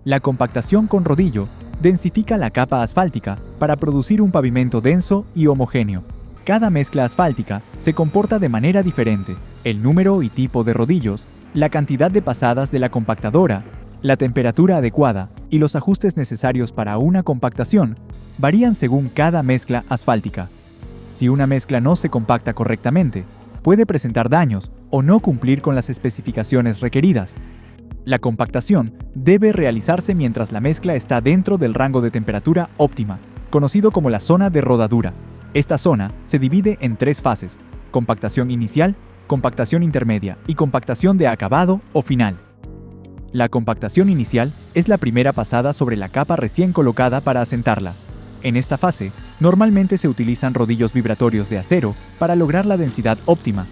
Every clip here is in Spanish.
La compactación con rodillo densifica la capa asfáltica para producir un pavimento denso y homogéneo. Cada mezcla asfáltica se comporta de manera diferente. El número y tipo de rodillos, la cantidad de pasadas de la compactadora, la temperatura adecuada y los ajustes necesarios para una compactación varían según cada mezcla asfáltica. Si una mezcla no se compacta correctamente, puede presentar daños o no cumplir con las especificaciones requeridas. La compactación debe realizarse mientras la mezcla está dentro del rango de temperatura óptima, conocido como la zona de rodadura. Esta zona se divide en 3 fases: compactación inicial, compactación intermedia y compactación de acabado o final. La compactación inicial es la primera pasada sobre la capa recién colocada para asentarla. En esta fase, normalmente se utilizan rodillos vibratorios de acero para lograr la densidad óptima.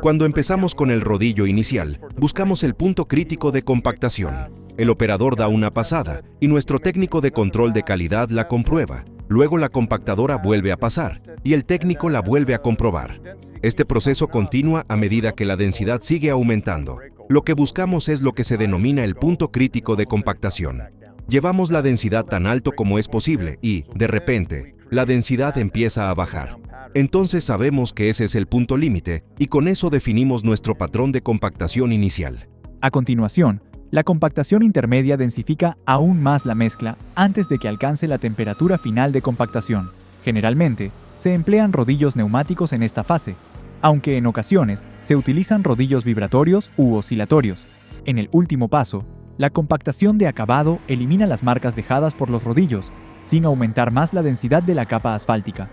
Cuando empezamos con el rodillo inicial, buscamos el punto crítico de compactación. El operador da una pasada y nuestro técnico de control de calidad la comprueba. Luego la compactadora vuelve a pasar y el técnico la vuelve a comprobar. Este proceso continúa a medida que la densidad sigue aumentando. Lo que buscamos es lo que se denomina el punto crítico de compactación. Llevamos la densidad tan alto como es posible y, de repente, la densidad empieza a bajar. Entonces sabemos que ese es el punto límite y con eso definimos nuestro patrón de compactación inicial. A continuación, la compactación intermedia densifica aún más la mezcla antes de que alcance la temperatura final de compactación. Generalmente, se emplean rodillos neumáticos en esta fase, aunque en ocasiones se utilizan rodillos vibratorios u oscilatorios. En el último paso, la compactación de acabado elimina las marcas dejadas por los rodillos, sin aumentar más la densidad de la capa asfáltica.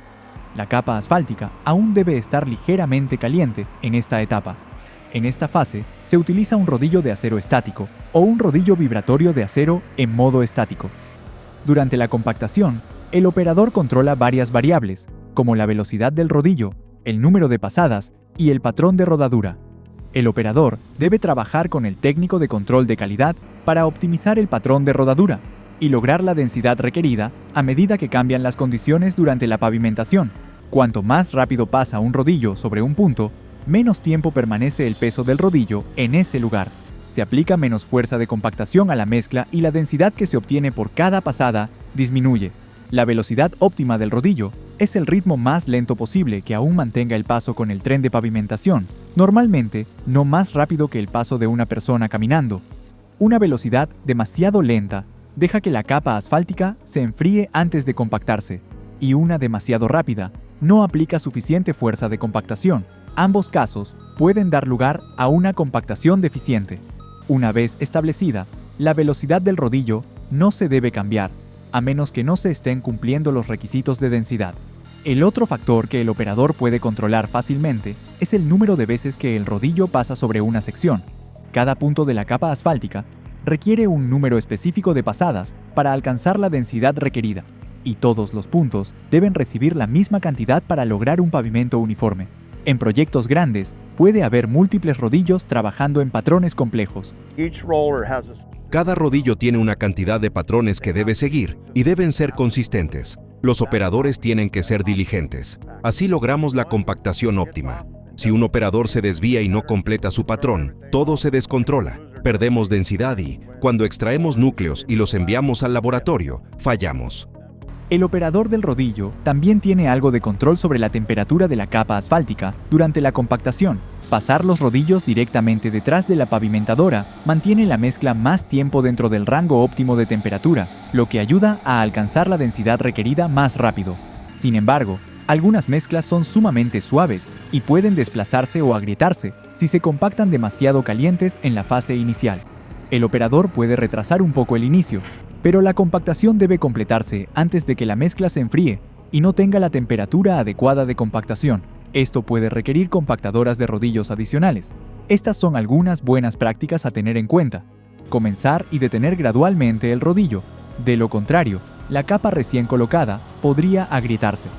La capa asfáltica aún debe estar ligeramente caliente en esta etapa. En esta fase, se utiliza un rodillo de acero estático o un rodillo vibratorio de acero en modo estático. Durante la compactación, el operador controla varias variables, como la velocidad del rodillo, el número de pasadas y el patrón de rodadura. El operador debe trabajar con el técnico de control de calidad para optimizar el patrón de rodadura y lograr la densidad requerida a medida que cambian las condiciones durante la pavimentación. Cuanto más rápido pasa un rodillo sobre un punto, menos tiempo permanece el peso del rodillo en ese lugar. Se aplica menos fuerza de compactación a la mezcla y la densidad que se obtiene por cada pasada disminuye. La velocidad óptima del rodillo es el ritmo más lento posible que aún mantenga el paso con el tren de pavimentación, normalmente no más rápido que el paso de una persona caminando. Una velocidad demasiado lenta deja que la capa asfáltica se enfríe antes de compactarse, y una demasiado rápida no aplica suficiente fuerza de compactación. Ambos casos pueden dar lugar a una compactación deficiente. Una vez establecida, la velocidad del rodillo no se debe cambiar, a menos que no se estén cumpliendo los requisitos de densidad. El otro factor que el operador puede controlar fácilmente es el número de veces que el rodillo pasa sobre una sección. Cada punto de la capa asfáltica requiere un número específico de pasadas para alcanzar la densidad requerida, y todos los puntos deben recibir la misma cantidad para lograr un pavimento uniforme. En proyectos grandes, puede haber múltiples rodillos trabajando en patrones complejos. Cada rodillo tiene una cantidad de patrones que debe seguir y deben ser consistentes. Los operadores tienen que ser diligentes. Así logramos la compactación óptima. Si un operador se desvía y no completa su patrón, todo se descontrola. Perdemos densidad y, cuando extraemos núcleos y los enviamos al laboratorio, fallamos. El operador del rodillo también tiene algo de control sobre la temperatura de la capa asfáltica durante la compactación. Pasar los rodillos directamente detrás de la pavimentadora mantiene la mezcla más tiempo dentro del rango óptimo de temperatura, lo que ayuda a alcanzar la densidad requerida más rápido. Sin embargo, algunas mezclas son sumamente suaves y pueden desplazarse o agrietarse si se compactan demasiado calientes en la fase inicial. El operador puede retrasar un poco el inicio, pero la compactación debe completarse antes de que la mezcla se enfríe y no tenga la temperatura adecuada de compactación. Esto puede requerir compactadoras de rodillos adicionales. Estas son algunas buenas prácticas a tener en cuenta. Comenzar y detener gradualmente el rodillo. De lo contrario, la capa recién colocada podría agrietarse.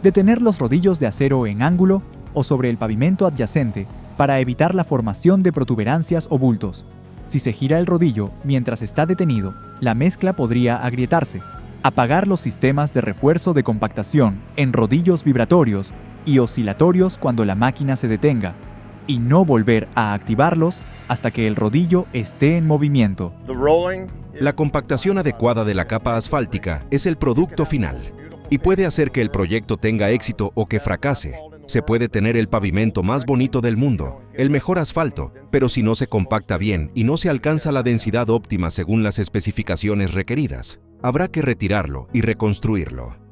Detener los rodillos de acero en ángulo o sobre el pavimento adyacente para evitar la formación de protuberancias o bultos. Si se gira el rodillo mientras está detenido, la mezcla podría agrietarse. Apagar los sistemas de refuerzo de compactación en rodillos vibratorios y oscilatorios cuando la máquina se detenga. y no volver a activarlos hasta que el rodillo esté en movimiento. La compactación adecuada de la capa asfáltica es el producto final y puede hacer que el proyecto tenga éxito o que fracase. Se puede tener el pavimento más bonito del mundo, el mejor asfalto, pero si no se compacta bien y no se alcanza la densidad óptima según las especificaciones requeridas, habrá que retirarlo y reconstruirlo.